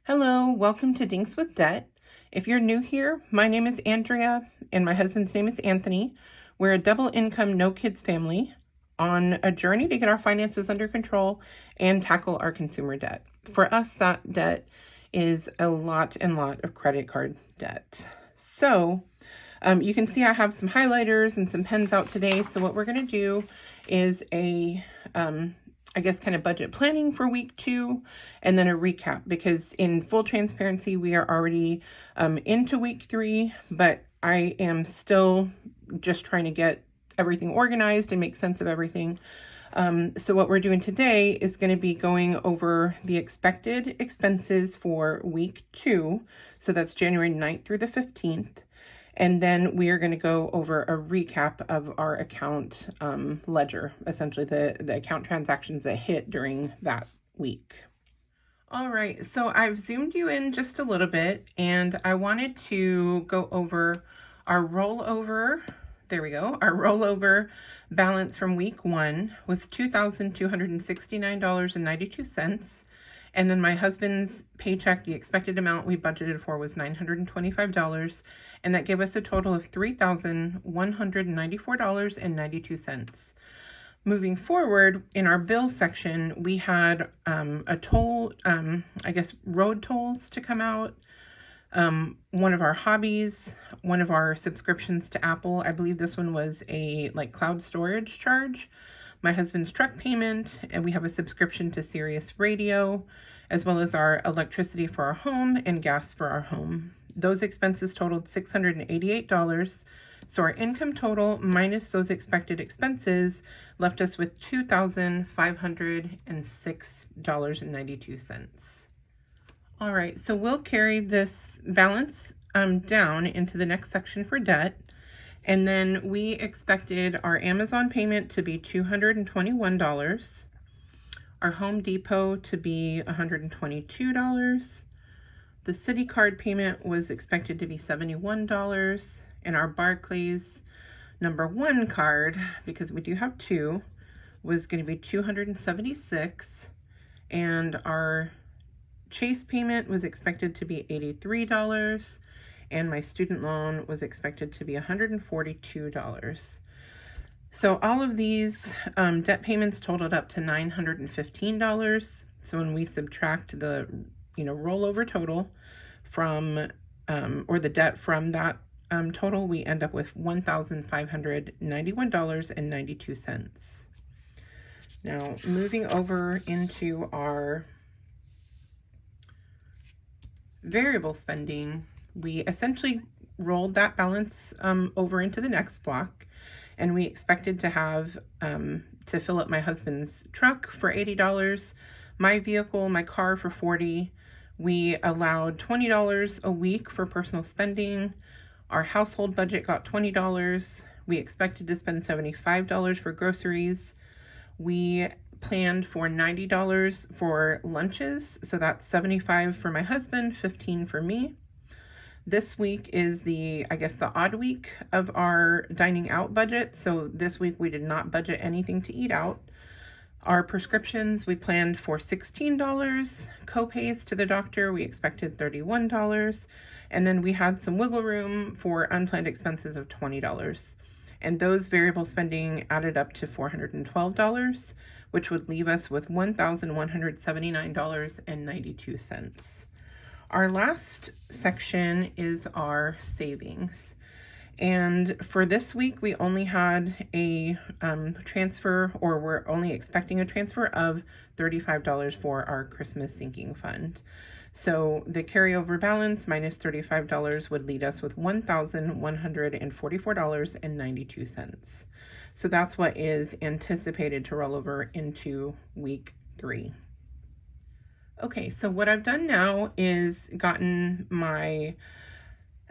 Hello, welcome to Dinks with Debt. If you're new here, my name is Andrea and my husband's name is Anthony. We're a double income, no kids family on a journey to get our finances under control and tackle our consumer debt. For us, that debt is a lot of credit card debt. So you can see I have some highlighters and some pens out today. So what we're going to do is kind of budget planning for week 2 and then a recap, because in full transparency, we are already into week 3, but I am still just trying to get everything organized and make sense of everything. So what we're doing today is going to be going over the expected expenses for week 2. So that's January 9th through the 15th. And then we are going to go over a recap of our account ledger, essentially the account transactions that hit during that week. All right, so I've zoomed you in just a little bit, and I wanted to go over our rollover. There we go. Our rollover balance from week 1 was $2,269.92. And then my husband's paycheck, the expected amount we budgeted for was $925. And that gave us a total of $3,194.92. Moving forward, in our bill section, we had a toll, road tolls to come out, one of our hobbies, one of our subscriptions to Apple. I believe this one was a cloud storage charge, my husband's truck payment, and we have a subscription to Sirius Radio, as well as our electricity for our home and gas for our home. Those expenses totaled $688. So our income total minus those expected expenses left us with $2,506.92. All right, so we'll carry this balance down into the next section for debt. And then we expected our Amazon payment to be $221, our Home Depot to be $122, the Citi card payment was expected to be $71, and our Barclays #1 card, because we do have 2, was going to be $276, and our Chase payment was expected to be $83, and my student loan was expected to be $142. So all of these debt payments totaled up to $915. So when we subtract the rollover total from or the debt from that total, we end up with $1,591.92. Now moving over into our variable spending, we essentially rolled that balance over into the next block, and we expected to have to fill up my husband's truck for $80, my vehicle, my car for $40. We allowed $20 a week for personal spending. Our household budget got $20. We expected to spend $75 for groceries. We planned for $90 for lunches, so that's $75 for my husband, $15 for me. This week is the odd week of our dining out budget. So this week we did not budget anything to eat out. Our prescriptions, we planned for $16. Co-pays to the doctor, we expected $31. And then we had some wiggle room for unplanned expenses of $20. And those variable spending added up to $412, which would leave us with $1,179.92. Our last section is our savings. And for this week, we only had a transfer, or we're only expecting a transfer of $35 for our Christmas sinking fund. So the carryover balance minus $35 would lead us with $1,144.92. So that's what is anticipated to roll over into week 3. Okay, so what I've done now is gotten my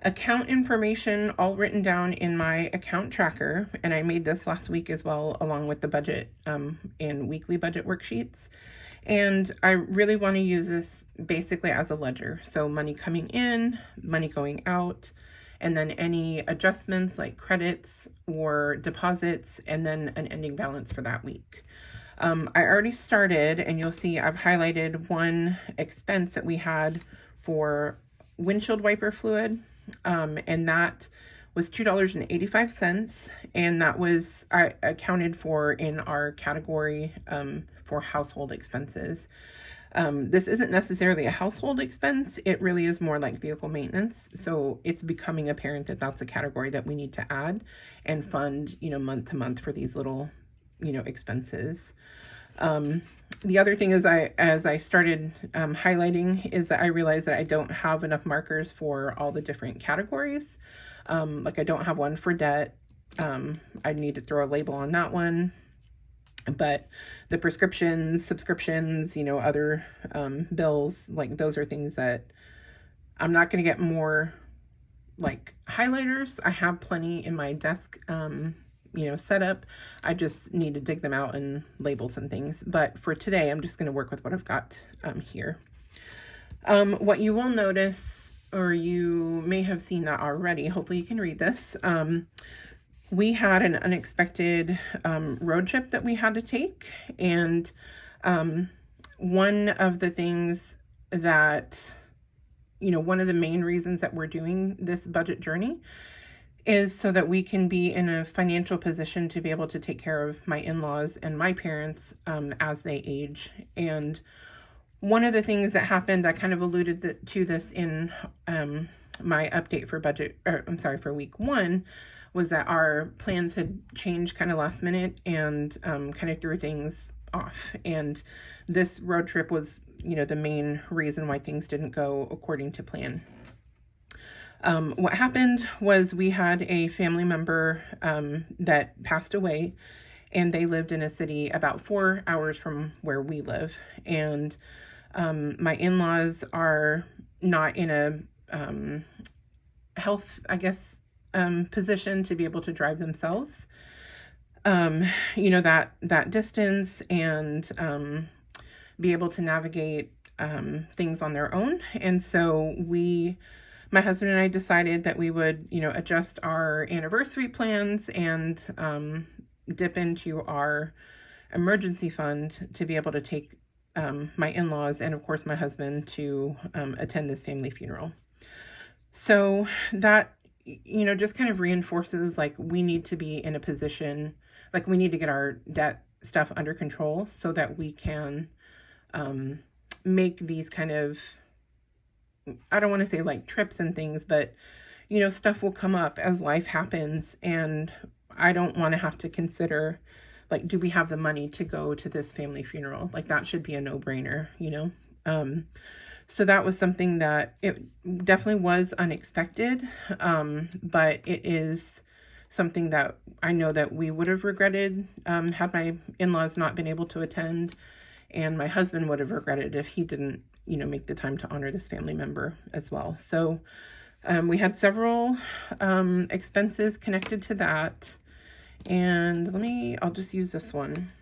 account information all written down in my account tracker, and I made this last week as well, along with the budget and weekly budget worksheets. And I really want to use this basically as a ledger. So money coming in, money going out, and then any adjustments like credits or deposits, and then an ending balance for that week. I already started, and you'll see I've highlighted one expense that we had for windshield wiper fluid, and that was $2.85, and that was accounted for in our category for household expenses. This isn't necessarily a household expense. It really is more like vehicle maintenance. So it's becoming apparent that that's a category that we need to add and fund, month to month for these little, expenses. The other thing is as I started highlighting is that I realized that I don't have enough markers for all the different categories. Like I don't have one for debt. I need to throw a label on that one. But the prescriptions, subscriptions, other bills, like those are things that I'm not going to get more like highlighters. I have plenty in my desk, set up. I just need to dig them out and label some things. But for today, I'm just going to work with what I've got here. What you will notice, or you may have seen that already, hopefully you can read this. We had an unexpected road trip that we had to take. And one of the things that, one of the main reasons that we're doing this budget journey is so that we can be in a financial position to be able to take care of my in-laws and my parents as they age. And one of the things that happened, I kind of alluded to this in my update for week 1, was that our plans had changed kind of last minute and kind of threw things off. And this road trip was, the main reason why things didn't go according to plan. What happened was we had a family member that passed away, and they lived in a city about 4 hours from where we live. And my in-laws are not in a health, position to be able to drive themselves, that distance and be able to navigate things on their own. And so my husband and I decided that we would, adjust our anniversary plans and dip into our emergency fund to be able to take my in-laws and, of course, my husband to attend this family funeral. So that just kind of reinforces, like, we need to be in a position, like, we need to get our debt stuff under control so that we can make these kind of, I don't want to say like trips and things, but, stuff will come up as life happens. And I don't want to have to consider, like, do we have the money to go to this family funeral? Like, that should be a no-brainer, So that was something that it definitely was unexpected, but it is something that I know that we would have regretted had my in-laws not been able to attend, and my husband would have regretted if he didn't, make the time to honor this family member as well. So we had several expenses connected to that, and I'll just use this one.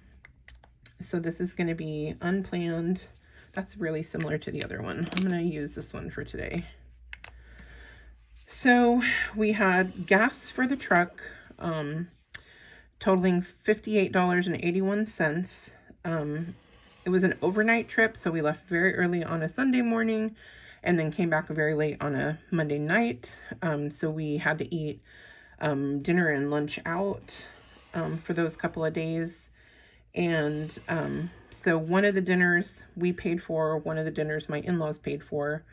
So this is going to be unplanned. That's really similar to the other one. I'm going to use this one for today. So we had gas for the truck, totaling $58.81. It was an overnight trip, so we left very early on a Sunday morning and then came back very late on a Monday night. So we had to eat dinner and lunch out for those couple of days. And so one of the dinners we paid for, one of the dinners my in-laws paid for,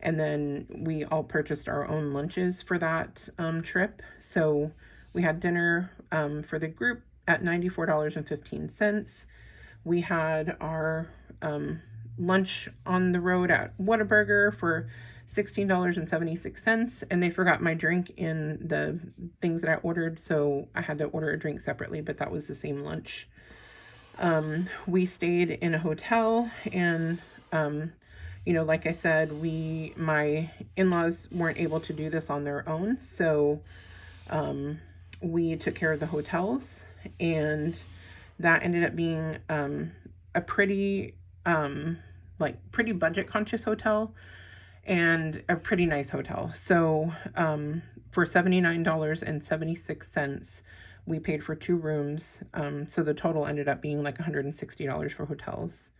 and then we all purchased our own lunches for that trip. So we had dinner for the group at $94.15. We had our lunch on the road at Whataburger for $16.76, and they forgot my drink in the things that I ordered, so I had to order a drink separately, but that was the same lunch. We stayed in a hotel, and like I said, my in-laws weren't able to do this on their own, so we took care of the hotels, and that ended up being a pretty budget conscious hotel and a pretty nice hotel. So for $79.76, we paid for 2 rooms. So the total ended up being like $160 for hotels.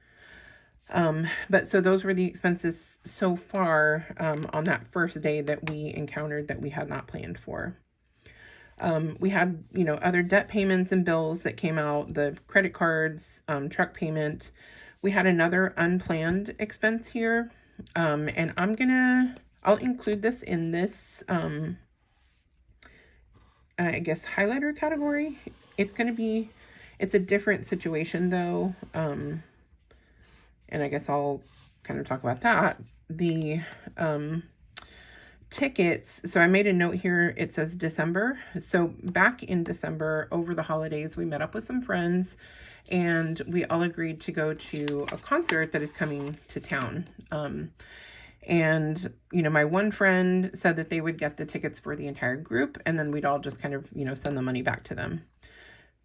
But so those were the expenses so far on that first day that we encountered that we had not planned for. We had, other debt payments and bills that came out, the credit cards, truck payment. We had another unplanned expense here. And I'll include this in this, I guess, highlighter category. It's a different situation though. And I guess I'll kind of talk about that. The tickets, so I made a note here, it says December. So back in December, over the holidays, we met up with some friends and we all agreed to go to a concert that is coming to town. And, my one friend said that they would get the tickets for the entire group and then we'd all just kind of, send the money back to them.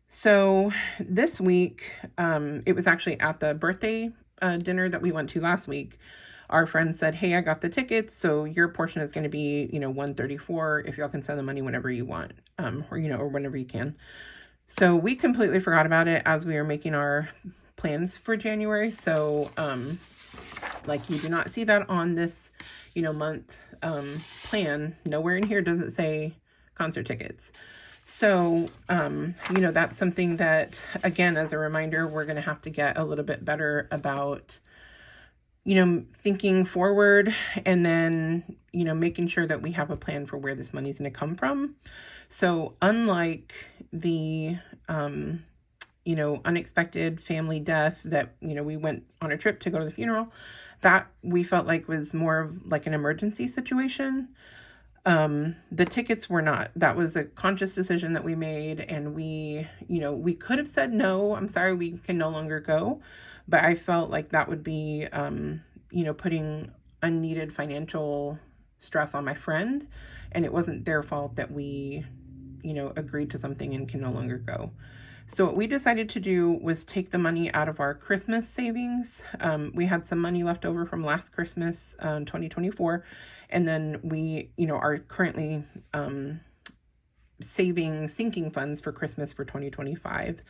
So this week, it was actually at the birthday dinner that we went to last week. Our friend said, hey, I got the tickets, so your portion is going to be, $134 if y'all can send the money whenever you want, or whenever you can. So we completely forgot about it as we were making our plans for January. So, you do not see that on this, month plan. Nowhere in here does it say concert tickets. So, that's something that, again, as a reminder, we're going to have to get a little bit better about, thinking forward and then, making sure that we have a plan for where this money's going to come from. So unlike the, unexpected family death that, we went on a trip to go to the funeral, that we felt like was more of like an emergency situation. The tickets were not. That was a conscious decision that we made, and we could have said, no, I'm sorry, we can no longer go. But I felt like that would be, putting unneeded financial stress on my friend, and it wasn't their fault that we, agreed to something and can no longer go. So what we decided to do was take the money out of our Christmas savings. We had some money left over from last Christmas, 2024. And then we, are currently saving sinking funds for Christmas for 2025.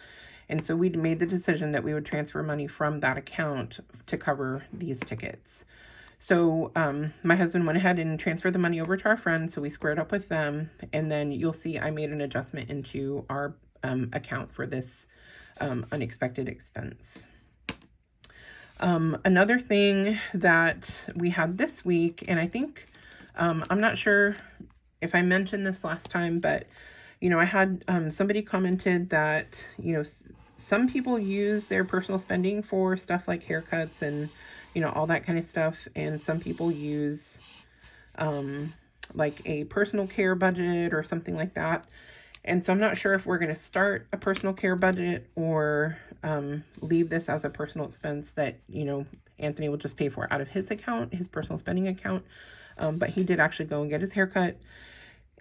And so we made the decision that we would transfer money from that account to cover these tickets. So my husband went ahead and transferred the money over to our friends. So we squared up with them. And then you'll see I made an adjustment into our account for this unexpected expense. Another thing that we had this week, and I think, I'm not sure if I mentioned this last time, but, I had somebody commented that, some people use their personal spending for stuff like haircuts and, all that kind of stuff. And some people use like a personal care budget or something like that. And so I'm not sure if we're going to start a personal care budget or leave this as a personal expense that, Anthony will just pay for out of his account, his personal spending account. But he did actually go and get his haircut.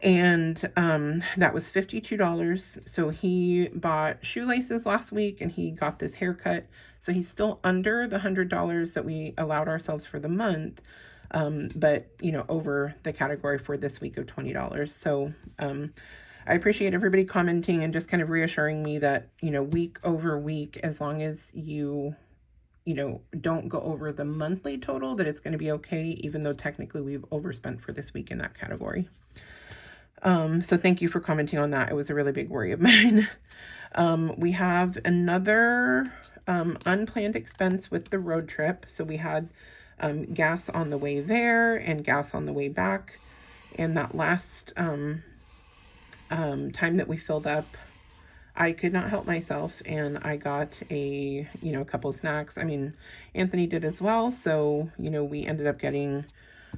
And that was $52. So he bought shoelaces last week and he got this haircut. So he's still under the $100 that we allowed ourselves for the month. But, over the category for this week of $20. So I appreciate everybody commenting and just kind of reassuring me that, week over week, as long as you don't go over the monthly total, that it's going to be okay, even though technically we've overspent for this week in that category. So thank you for commenting on that. It was a really big worry of mine. We have another unplanned expense with the road trip. So we had gas on the way there and gas on the way back. And that last time that we filled up, I could not help myself, and I got a couple of snacks. I mean, Anthony did as well. So, we ended up getting,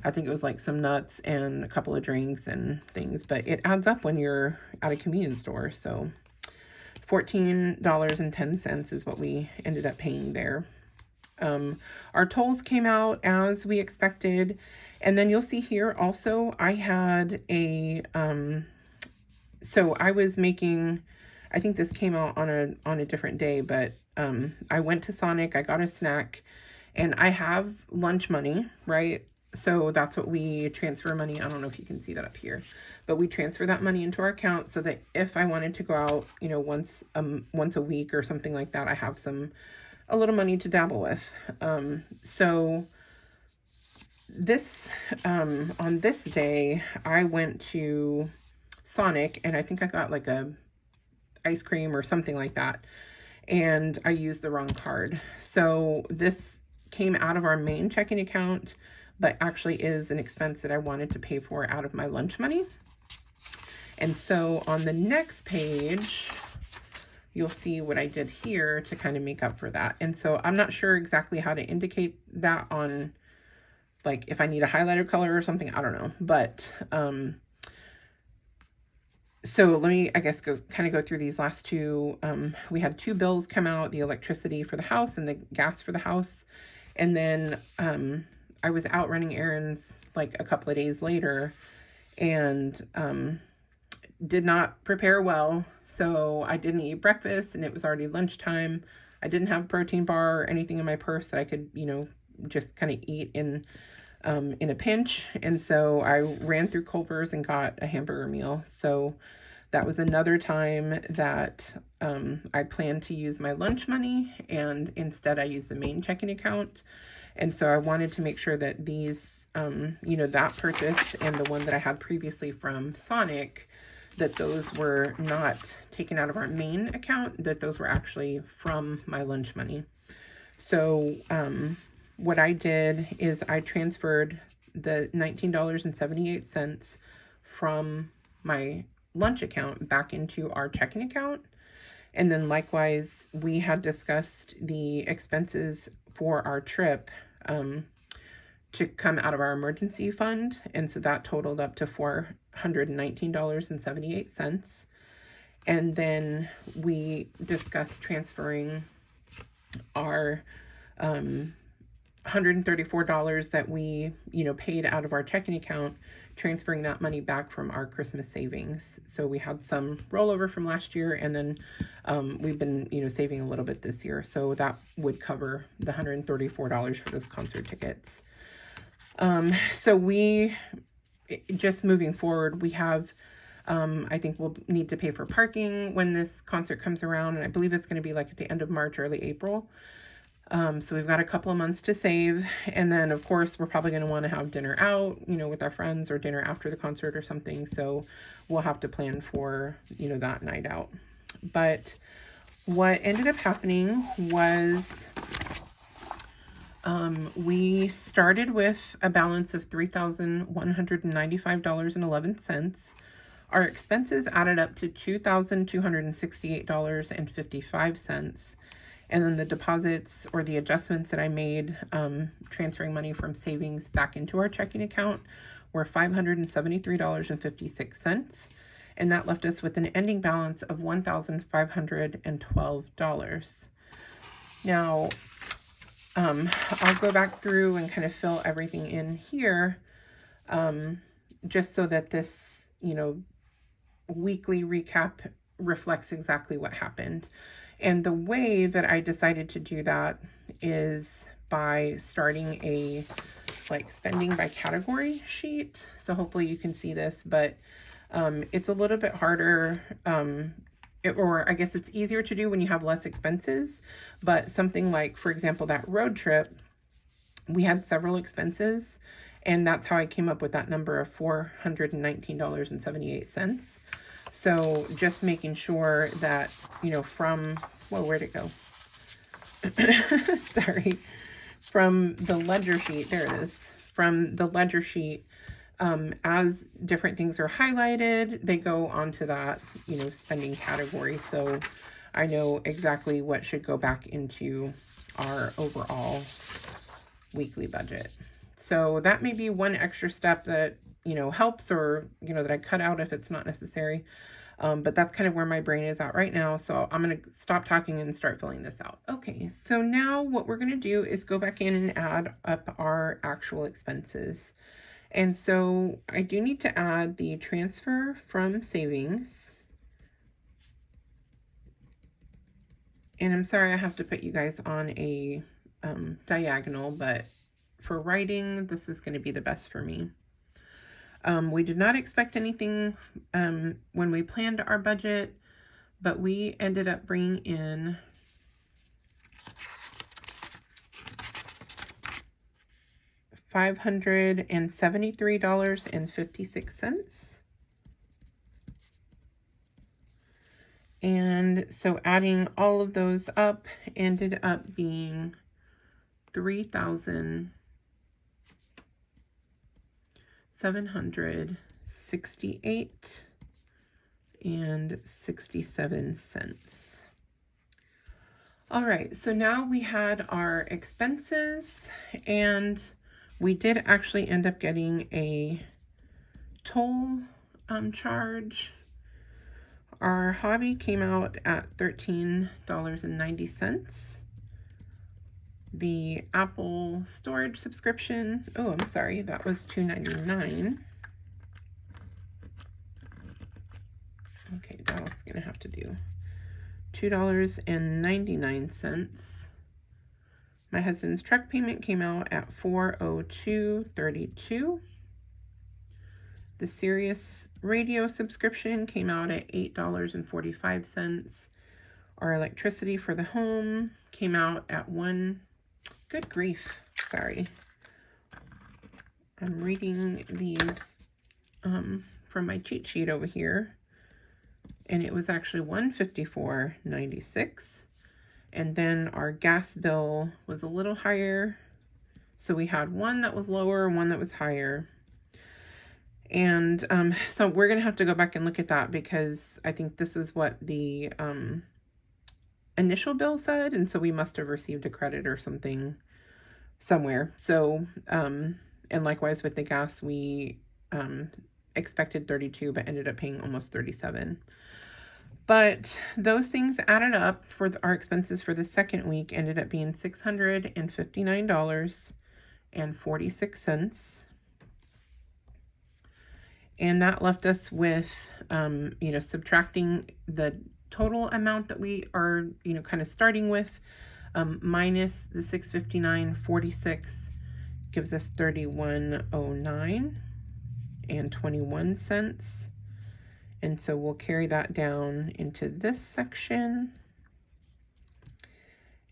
I think it was like some nuts and a couple of drinks and things, but it adds up when you're at a convenience store. So $14.10 is what we ended up paying there. Our tolls came out as we expected. And then you'll see here also, I had a, so I was making, I think this came out on a different day, but, I went to Sonic, I got a snack, and I have lunch money, right? So that's what we transfer money. I don't know if you can see that up here, but we transfer that money into our account so that if I wanted to go out, you know, once a week or something like that, I have a little money to dabble with. So this on this day, I went to Sonic, and I think I got like a ice cream or something like that, and I used the wrong card. So this came out of our main checking account, but actually is an expense that I wanted to pay for out of my lunch money. And so on the next page, you'll see what I did here to kind of make up for that. And so I'm not sure exactly how to indicate that on, like, if I need a highlighter color or something, I don't know. But so let me, I guess, go through these last two. We had two bills come out, the electricity for the house and the gas for the house. And then I was out running errands like a couple of days later, and did not prepare well. So I didn't eat breakfast, and it was already lunchtime. I didn't have a protein bar or anything in my purse that I could, you know, just kind of eat in a pinch. And so I ran through Culver's and got a hamburger meal. So that was another time that I planned to use my lunch money, and instead I used the main checking account. And so I wanted to make sure that these, you know, that purchase and the one that I had previously from Sonic, that those were not taken out of our main account, that those were actually from my lunch money. So what I did is I transferred the $19.78 from my lunch account back into our checking account. And then likewise, we had discussed the expenses for our trip to come out of our emergency fund. And so that totaled up to $419.78. And then we discussed transferring our $134 that we, you know, paid out of our checking account, transferring that money back from our Christmas savings. So we had some rollover from last year, and then we've been, you know, saving a little bit this year. So that would cover the $134 for those concert tickets. So we, just moving forward, we have, I think we'll need to pay for parking when this concert comes around, and I believe it's going to be like at the end of March, early April. So we've got a couple of months to save. And then of course, we're probably going to want to have dinner out, you know, with our friends, or dinner after the concert or something. So we'll have to plan for, you know, that night out. But what ended up happening was, we started with a balance of $3,195.11. Our expenses added up to $2,268.55. And then the deposits, or the adjustments that I made, transferring money from savings back into our checking account, were $573.56. And that left us with an ending balance of $1,512. Now, I'll go back through and kind of fill everything in here, just so that this, you know, weekly recap reflects exactly what happened. And the way that I decided to do that is by starting a, like, spending by category sheet. So hopefully you can see this, but it's a little bit harder, or I guess it's easier to do when you have less expenses. But something like, for example, that road trip, we had several expenses, and that's how I came up with that number of $419.78. So just making sure that, you know, from, well, where'd it go? Sorry. From the ledger sheet, there it is. From the ledger sheet, as different things are highlighted, they go onto that, you know, spending category. So I know exactly what should go back into our overall weekly budget. So that may be one extra step that, you know, helps, or, you know, that I cut out if it's not necessary. But that's kind of where my brain is at right now. So I'm going to stop talking and start filling this out. Okay, so now what we're going to do is go back in and add up our actual expenses. And so I do need to add the transfer from savings. And I'm sorry I have to put you guys on a diagonal, but for writing, this is going to be the best for me. We did not expect anything when we planned our budget, but we ended up bringing in $573.56. And so adding all of those up ended up being $3,768.67. All right, so now we had our expenses, and we did actually end up getting a toll charge. Our hobby came out at $13.90. The Apple storage subscription, oh, I'm sorry, that was $2.99. Okay, now it's gonna have to do $2.99. My husband's truck payment came out at $402.32. The Sirius radio subscription came out at $8.45. Our electricity for the home came out at good grief, sorry. I'm reading these from my cheat sheet over here, and it was actually $154.96. And then our gas bill was a little higher. So we had one that was lower and one that was higher. And so we're going to have to go back and look at that, because I think this is what the initial bill said. And so we must have received a credit or something somewhere. So, and likewise with the gas, we expected 32, but ended up paying almost 37. But those things added up for our expenses for the second week ended up being $659.46. And that left us with, subtracting the total amount that we are, kind of starting with, minus the $659.46 gives us $31.09.21. And so we'll carry that down into this section.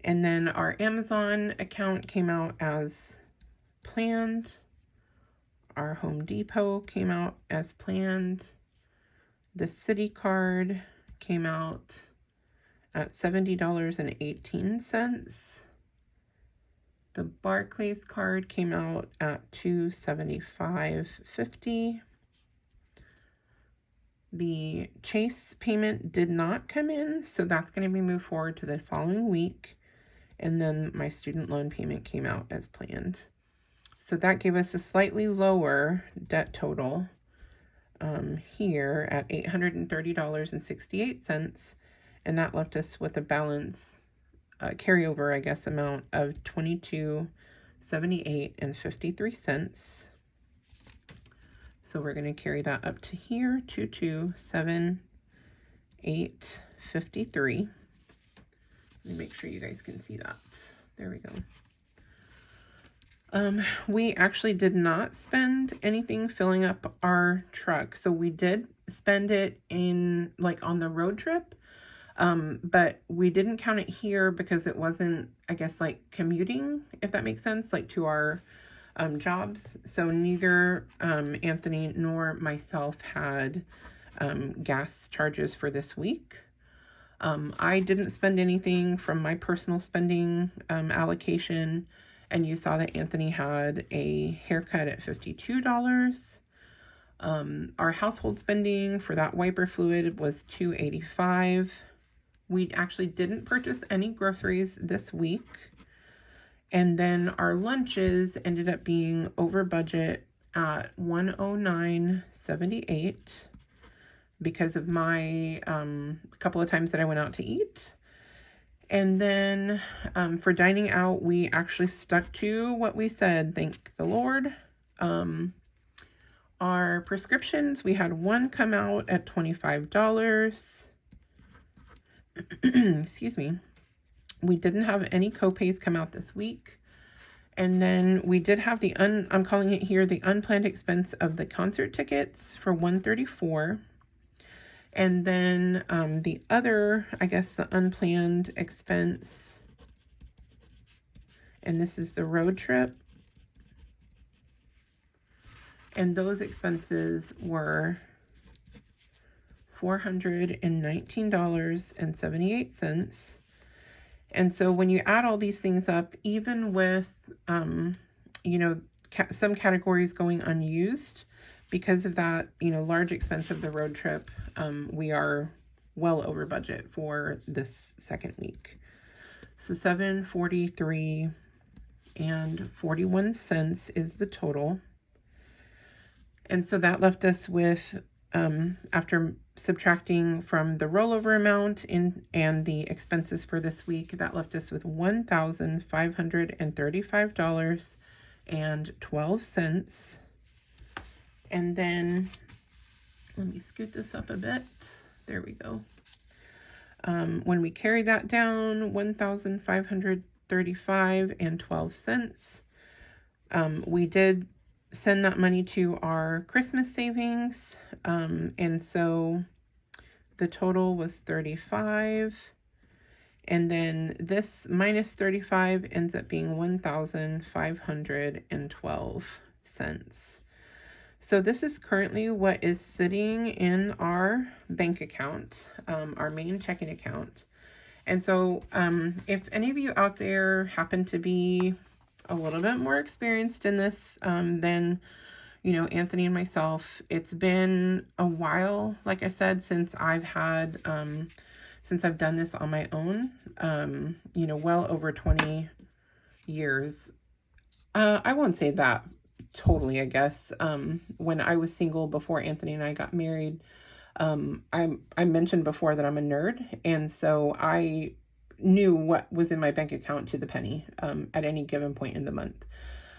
And then our Amazon account came out as planned. Our Home Depot came out as planned. The City card came out at $70.18. The Barclays card came out at $275.50. The Chase payment did not come in, so that's going to be moved forward to the following week. And then my student loan payment came out as planned. So that gave us a slightly lower debt total here at $830.68. And that left us with a balance, carryover, I guess, amount of $22.78.53. So we're going to carry that up to here, 2278.53. Let me make sure you guys can see that. There we go. We actually did not spend anything filling up our truck. So we did spend it in, on the road trip. But we didn't count it here because it wasn't, I guess, commuting, if that makes sense, to our jobs. So neither Anthony nor myself had gas charges for this week. I didn't spend anything from my personal spending allocation, and you saw that Anthony had a haircut at $52. Our household spending for that wiper fluid was $285. We actually didn't purchase any groceries this week. And then our lunches ended up being over budget at $109.78 because of my couple of times that I went out to eat. And then for dining out, we actually stuck to what we said, thank the Lord. Our prescriptions, we had one come out at $25. Excuse me. We didn't have any copays come out this week. And then we did have I'm calling it here the unplanned expense of the concert tickets for $134. And then the other, I guess the unplanned expense, and this is the road trip. And those expenses were $419.78. And so when you add all these things up, even with, you know, some categories going unused, because of that, you know, large expense of the road trip, we are well over budget for this second week. So $743 and 41 cents is the total. And so that left us with, after subtracting from the rollover amount and the expenses for this week, that left us with $1,535.12. And then, let me scoot this up a bit. There we go. When we carry that down, $1,535.12. We did send that money to our Christmas savings. And so the total was 35. And then this minus 35 ends up being 1,512 cents. So this is currently what is sitting in our bank account, our main checking account. And so if any of you out there happen to be a little bit more experienced in this than, you know, Anthony and myself, it's been a while, like I said, since I've done this on my own, you know, well over 20 years. I won't say that totally, I guess. When I was single before Anthony and I got married, I mentioned before that I'm a nerd, and so I knew what was in my bank account to the penny at any given point in the month.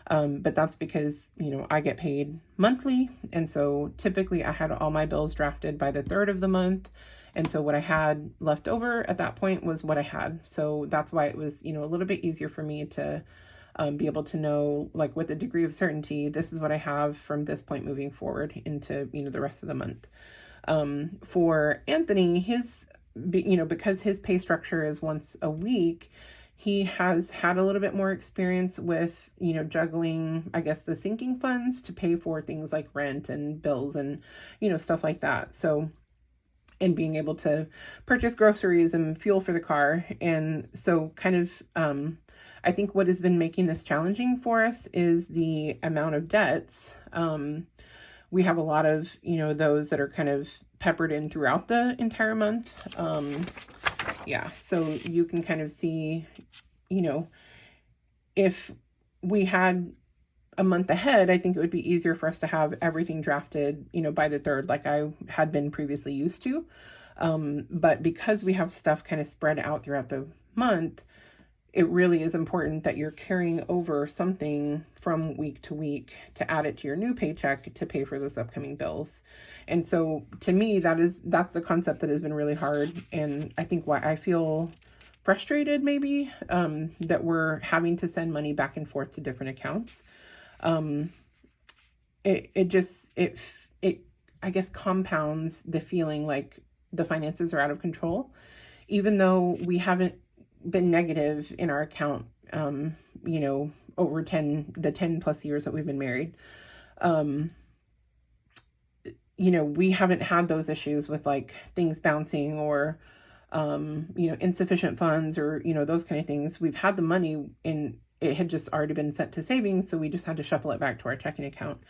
But that's because, you know, I get paid monthly, and so typically I had all my bills drafted by the 3rd of the month, and so what I had left over at that point was what I had. So that's why it was, you know, a little bit easier for me to be able to know, like, with a degree of certainty, this is what I have from this point moving forward into, you know, the rest of the month. For Anthony, you know, because his pay structure is once a week, he has had a little bit more experience with, you know, juggling, I guess, the sinking funds to pay for things like rent and bills and, you know, stuff like that. So, and being able to purchase groceries and fuel for the car. And so kind of, I think what has been making this challenging for us is the amount of debts. We have a lot of, you know, those that are kind of peppered in throughout the entire month. Yeah, so you can kind of see, you know, if we had a month ahead, I think it would be easier for us to have everything drafted, you know, by the 3rd, like I had been previously used to. But because we have stuff kind of spread out throughout the month, it really is important that you're carrying over something from week to week to add it to your new paycheck to pay for those upcoming bills. And so to me, that's the concept that has been really hard. And I think why I feel frustrated maybe, that we're having to send money back and forth to different accounts. It I guess compounds the feeling like the finances are out of control, even though we haven't been negative in our account, you know, over the 10 plus years that we've been married. You know, we haven't had those issues with like things bouncing or, you know, insufficient funds or, you know, those kind of things. We've had the money and it had just already been sent to savings. So we just had to shuffle it back to our checking account,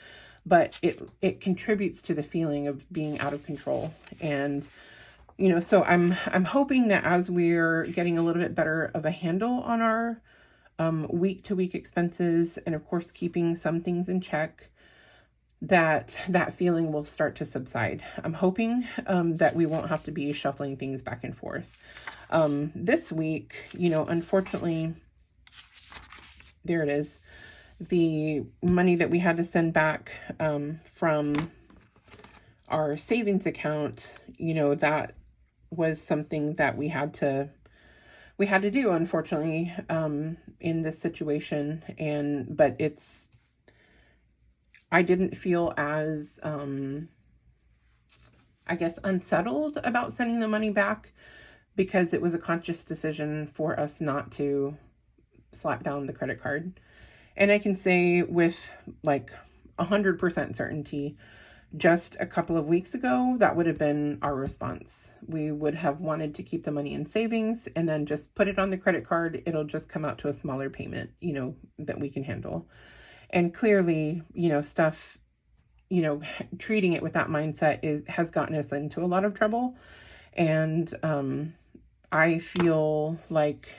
but it contributes to the feeling of being out of control. And, you know, so I'm hoping that as we're getting a little bit better of a handle on our week to week expenses, and of course keeping some things in check, that feeling will start to subside. I'm hoping that we won't have to be shuffling things back and forth. This week, you know, unfortunately, there it is. The money that we had to send back from our savings account, you know, that was something that we had to we had to do, unfortunately, in this situation. But I didn't feel as, I guess, unsettled about sending the money back, because it was a conscious decision for us not to slap down the credit card. And I can say with like 100% certainty, just a couple of weeks ago, that would have been our response. We would have wanted to keep the money in savings and then just put it on the credit card. It'll just come out to a smaller payment, that we can handle. And clearly, stuff, treating it with that mindset has gotten us into a lot of trouble. And I feel like,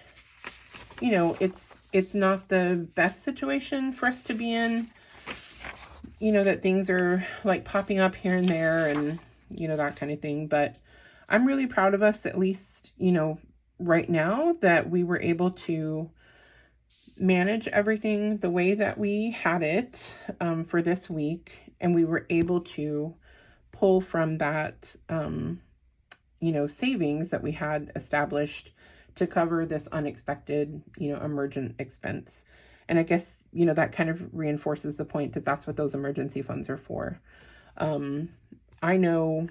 it's not the best situation for us to be in, that things are like popping up here and there and, that kind of thing. But I'm really proud of us, at least, right now, that we were able to manage everything the way that we had it for this week. And we were able to pull from that, savings that we had established to cover this unexpected, emergent expense. And I guess, that kind of reinforces the point that that's what those emergency funds are for. I know,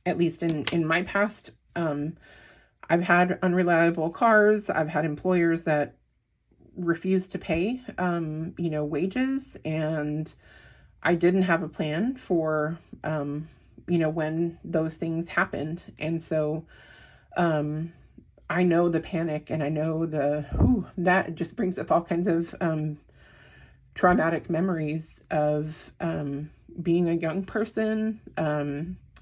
at least in my past, I've had unreliable cars. I've had employers that refuse to pay, wages. And I didn't have a plan for, when those things happened. And so, I know the panic, and I know that just brings up all kinds of traumatic memories of being a young person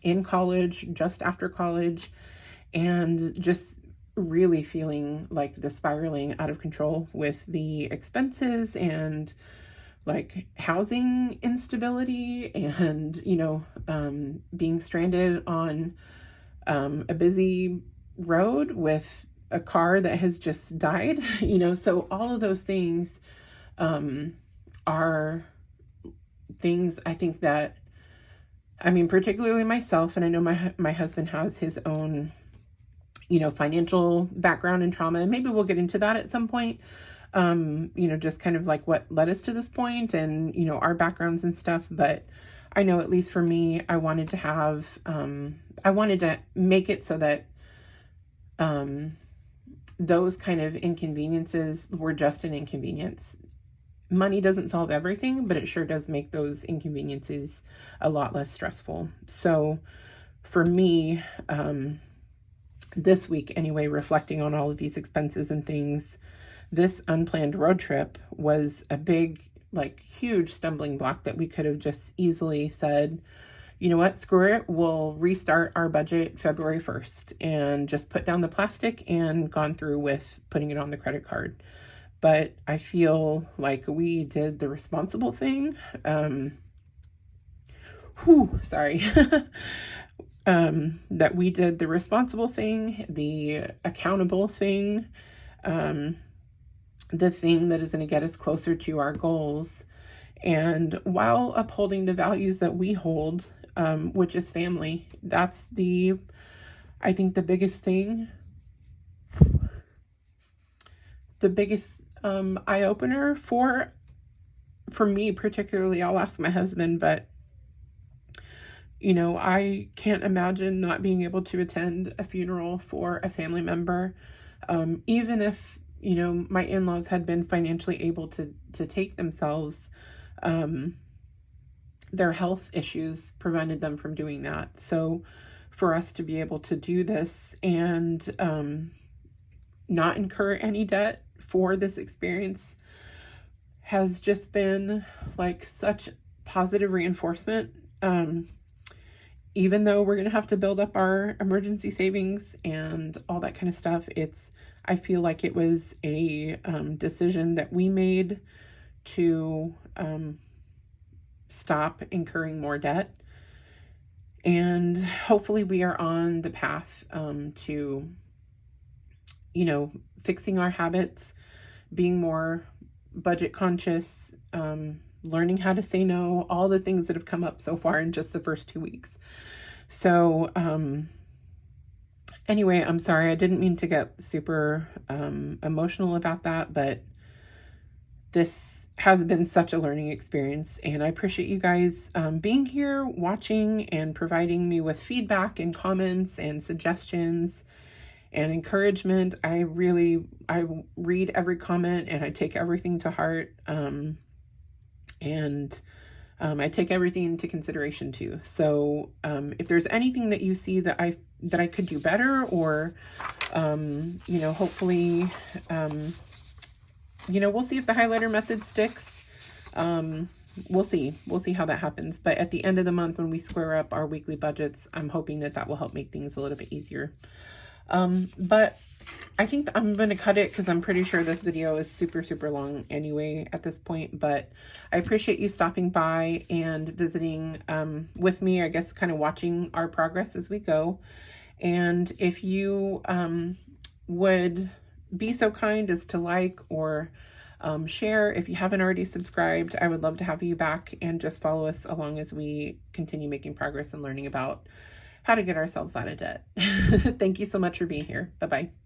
in college, just after college, and just really feeling like the spiraling out of control with the expenses and like housing instability and, being stranded on a busy road with a car that has just died, so all of those things are things I think that, particularly myself, and I know my husband has his own, financial background and trauma, and maybe we'll get into that at some point, just kind of like what led us to this point and, our backgrounds and stuff. But I know, at least for me, I wanted to make it so that those kind of inconveniences were just an inconvenience. Money doesn't solve everything, but it sure does make those inconveniences a lot less stressful. So for me, this week anyway, reflecting on all of these expenses and things, this unplanned road trip was a big, huge stumbling block that we could have just easily said, you know what, screw it, we'll restart our budget February 1st and just put down the plastic and gone through with putting it on the credit card. But I feel like we did the responsible thing. That we did the responsible thing, the accountable thing, the thing that is going to get us closer to our goals. And while upholding the values that we hold, which is family, that's I think the biggest thing, the biggest eye-opener for me particularly. I'll ask my husband, but I can't imagine not being able to attend a funeral for a family member, even if my in-laws had been financially able to take themselves. Their health issues prevented them from doing that. So for us to be able to do this and not incur any debt for this experience has just been such positive reinforcement. Even though we're going to have to build up our emergency savings and all that kind of stuff, I feel like it was a decision that we made to stop incurring more debt. And hopefully we are on the path to, fixing our habits, being more budget conscious, learning how to say no, all the things that have come up so far in just the first 2 weeks. So Anyway, I'm sorry. I didn't mean to get super emotional about that, but this has been such a learning experience, and I appreciate you guys being here, watching, and providing me with feedback and comments and suggestions and encouragement. I read every comment and I take everything to heart, and I take everything into consideration too. So if there's anything that you see that I could do better, or hopefully, we'll see if the highlighter method sticks. We'll see how that happens. But at the end of the month, when we square up our weekly budgets, I'm hoping that will help make things a little bit easier. But I think I'm going to cut it because I'm pretty sure this video is super, super long anyway at this point. But I appreciate you stopping by and visiting with me, I guess, kind of watching our progress as we go. And if you would be so kind as to like or share, if you haven't already subscribed, I would love to have you back and just follow us along as we continue making progress and learning about how to get ourselves out of debt. Thank you so much for being here. Bye-bye.